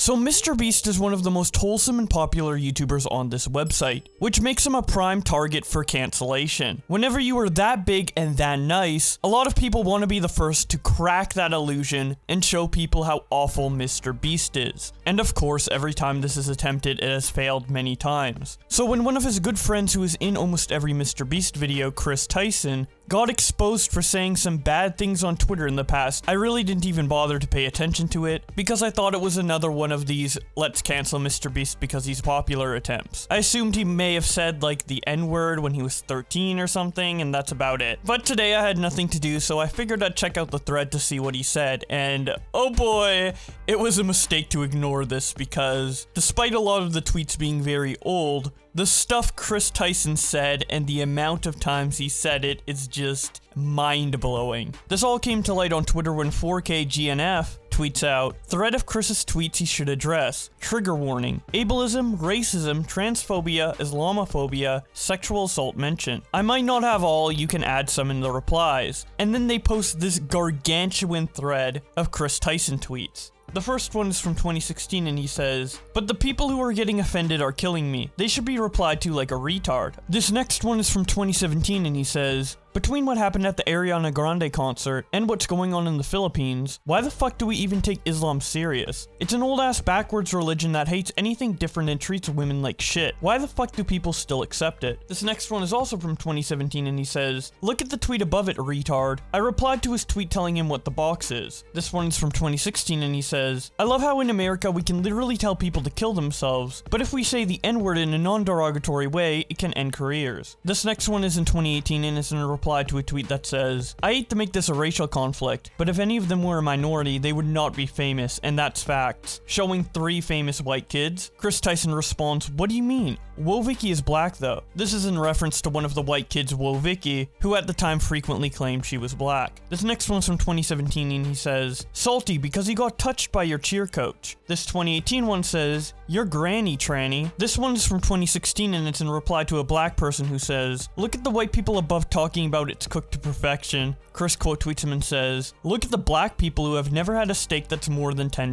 So MrBeast is one of the most wholesome and popular YouTubers on this website, which makes him a prime target for cancellation. Whenever you are that big and that nice, a lot of people want to be the first to crack that illusion and show people how awful MrBeast is. And of course, every time this is attempted, it has failed many times. So when one of his good friends who is in almost every MrBeast video, Tyson, got exposed for saying some bad things on Twitter in the past, I really didn't even bother to pay attention to it because I thought it was another one of these let's cancel MrBeast because he's popular attempts. I assumed he may have said like the N-word when he was 13 or something, and that's about it. But today I had nothing to do, so I figured I'd check out the thread to see what he said, and oh boy, it was a mistake to ignore this because despite a lot of the tweets being very old, the stuff Tyson said and the amount of times he said it is just mind-blowing. This all came to light on Twitter when 4KGNF tweets out, thread of Chris's tweets he should address. Trigger warning. Ableism, racism, transphobia, Islamophobia, sexual assault mentioned. I might not have all, you can add some in the replies. And then they post this gargantuan thread of Tyson tweets. The first one is from 2016 and he says, but the people who are getting offended are killing me. They should be replied to like a retard. This next one is from 2017 and he says, between what happened at the Ariana Grande concert and what's going on in the Philippines, why the fuck do we even take Islam serious? It's an old ass backwards religion that hates anything different and treats women like shit. Why the fuck do people still accept it? This next one is also from 2017 and he says, look at the tweet above it, retard. I replied to his tweet telling him what the box is. This one is from 2016 and he says, I love how in America we can literally tell people to kill themselves, but if we say the N-word in a non-derogatory way, it can end careers. This next one is in 2018 and is in a reply to a tweet that says, I hate to make this a racial conflict, but if any of them were a minority, they would not be famous, and that's facts. Showing 3 famous white kids. Tyson responds, what do you mean? Wovicky is black though. This is in reference to one of the white kids, Wovicky, who at the time frequently claimed she was black. This next one's from 2017 and he says, salty because he got touched by your cheer coach. This 2018 one says, your granny tranny. This one is from 2016 and it's in reply to a black person who says, look at the white people above talking about it's cooked to perfection. Chris quote tweets him and says, look at the black people who have never had a steak that's more than $10.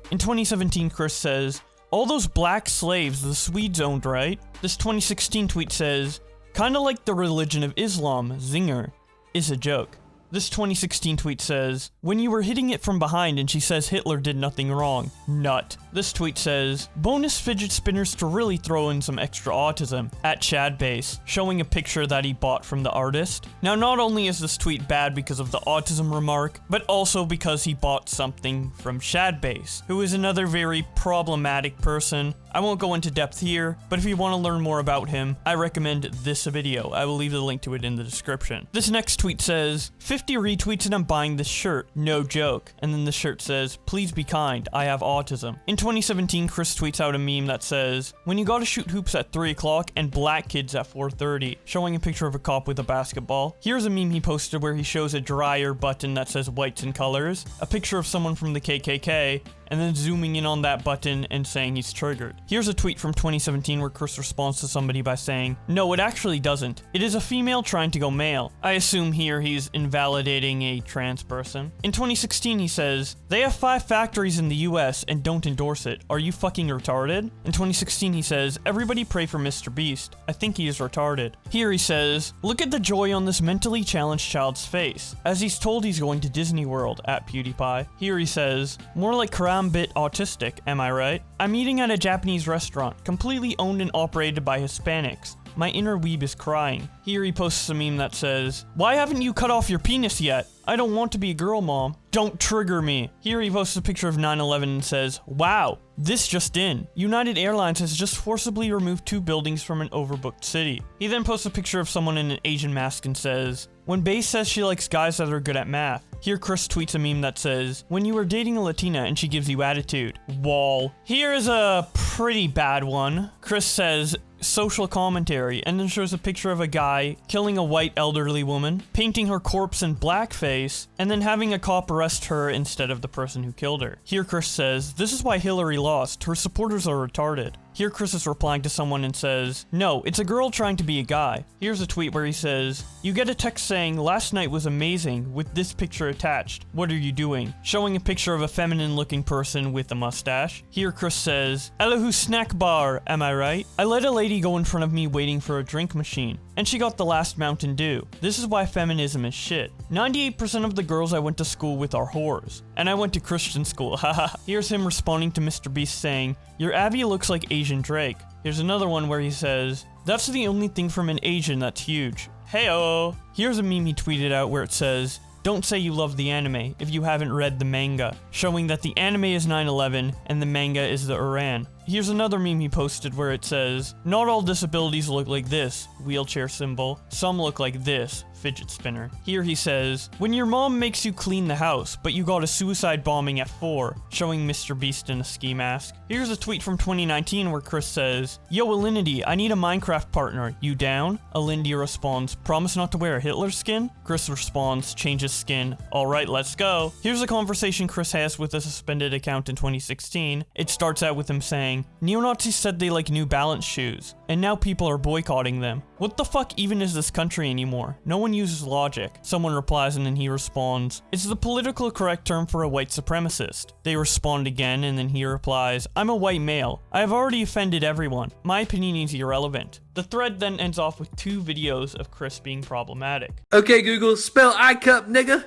In 2017, Chris says, all those black slaves the Swedes owned, right? This 2016 tweet says, kinda like the religion of Islam, zinger, is a joke. This 2016 tweet says, when you were hitting it from behind and she says Hitler did nothing wrong, nut. This tweet says, bonus fidget spinners to really throw in some extra autism, at ChadBase, showing a picture that he bought from the artist. Now not only is this tweet bad because of the autism remark, but also because he bought something from ChadBase, who is another very problematic person. I won't go into depth here, but if you want to learn more about him, I recommend this video. I will leave the link to it in the description. This next tweet says, 50 retweets and I'm buying this shirt, no joke. And then the shirt says, please be kind, I have autism. In 2017, Chris tweets out a meme that says, when you gotta shoot hoops at 3 o'clock and black kids at 4:30, showing a picture of a cop with a basketball. Here's a meme he posted where he shows a dryer button that says whites and colors, a picture of someone from the KKK, and then zooming in on that button and saying he's triggered. Here's a tweet from 2017 where Chris responds to somebody by saying, no, it actually doesn't. It is a female trying to go male. I assume here he's invalidating a trans person. In 2016 he says, they have 5 factories in the US and don't endorse it. Are you fucking retarded? In 2016 he says, everybody pray for MrBeast. I think he is retarded. Here he says, look at the joy on this mentally challenged child's face, as he's told he's going to Disney World, at PewDiePie. Here he says, more like I'm a bit autistic, am I right? I'm eating at a Japanese restaurant, completely owned and operated by Hispanics. My inner weeb is crying. Here he posts a meme that says, why haven't you cut off your penis yet? I don't want to be a girl, mom. Don't trigger me. Here he posts a picture of 9/11 and says, wow, this just in. United Airlines has just forcibly removed 2 buildings from an overbooked city. He then posts a picture of someone in an Asian mask and says, when Bae says she likes guys that are good at math. Here Chris tweets a meme that says, when you are dating a Latina and she gives you attitude. Wall. Here is a pretty bad one. Chris says, social commentary, and then shows a picture of a guy killing a white elderly woman, painting her corpse in blackface, and then having a cop arrest her instead of the person who killed her. Here Chris says, this is why Hillary lost. Her supporters are retarded. Here Chris is replying to someone and says, no, it's a girl trying to be a guy. Here's a tweet where he says, you get a text saying, last night was amazing with this picture attached. What are you doing? Showing a picture of a feminine looking person with a mustache. Here Chris says, Elahu snack bar, am I right? I let a lady go in front of me waiting for a drink machine, and she got the last Mountain Dew. This is why feminism is shit. 98% of the girls I went to school with are whores, and I went to Christian school, haha. Here's him responding to MrBeast saying, your Abby looks like Asian Drake. Here's another one where he says, that's the only thing from an Asian that's huge. Heyo. Here's a meme he tweeted out where it says, don't say you love the anime if you haven't read the manga, showing that the anime is 9/11 and the manga is the Iran. Here's another meme he posted where it says, not all disabilities look like this, wheelchair symbol. Some look like this, fidget spinner. Here he says, when your mom makes you clean the house, but you got a suicide bombing at 4, showing MrBeast in a ski mask. Here's a tweet from 2019 where Chris says, yo Alinity, I need a Minecraft partner, you down? Alinity responds, promise not to wear a Hitler skin? Chris responds, change his skin, alright let's go. Here's a conversation Chris has with a suspended account in 2016. It starts out with him saying, neo-Nazis said they like New Balance shoes, and now people are boycotting them. What the fuck even is this country anymore? No one uses logic. Someone replies and then he responds, it's the political correct term for a white supremacist. They respond again and then he replies, I'm a white male. I have already offended everyone. My opinion is irrelevant. The thread then ends off with 2 videos of Chris being problematic. Okay Google, spell I-cup nigga.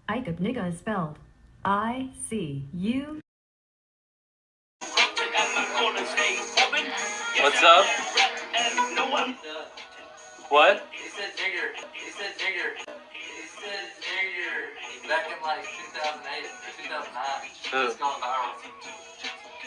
I-cup nigga is spelled I-C-U. What's up? What? He said jigger. He said jigger. He said jigger. Back in like 2008 or 2009. It's going viral.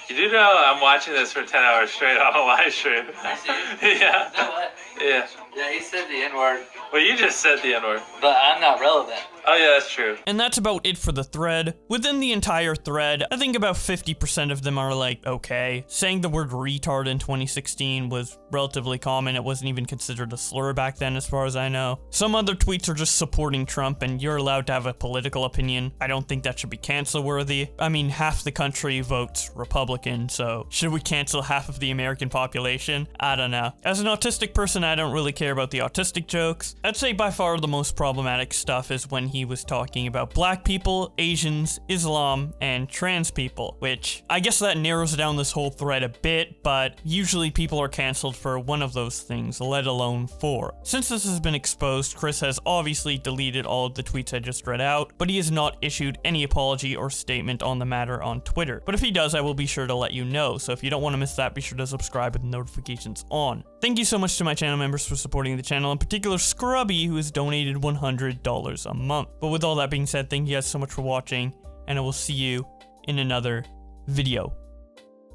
You do know I'm watching this for 10 hours straight on a live stream. I see. Yeah. No, what? Yeah. Yeah, he said the N-word. Well, you just said the N-word. But I'm not relevant. Oh yeah, that's true. And that's about it for the thread. Within the entire thread, I think about 50% of them are like, okay. Saying the word retard in 2016 was relatively common. It wasn't even considered a slur back then as far as I know. Some other tweets are just supporting Trump and you're allowed to have a political opinion. I don't think that should be cancel worthy. I mean, half the country votes Republican, so should we cancel half of the American population? I don't know. As an autistic person, I don't really care about the autistic jokes. I'd say by far the most problematic stuff is when he was talking about black people, Asians, Islam, and trans people, which I guess that narrows down this whole thread a bit, but usually people are canceled for one of those things, let alone 4. Since this has been exposed, Chris has obviously deleted all of the tweets I just read out, but he has not issued any apology or statement on the matter on Twitter. But if he does, I will be sure to let you know, so if you don't want to miss that, be sure to subscribe with notifications on. Thank you so much to my channel members for supporting the channel, in particular Scrubby, who has donated $100 a month. But with all that being said, thank you guys so much for watching, and I will see you in another video.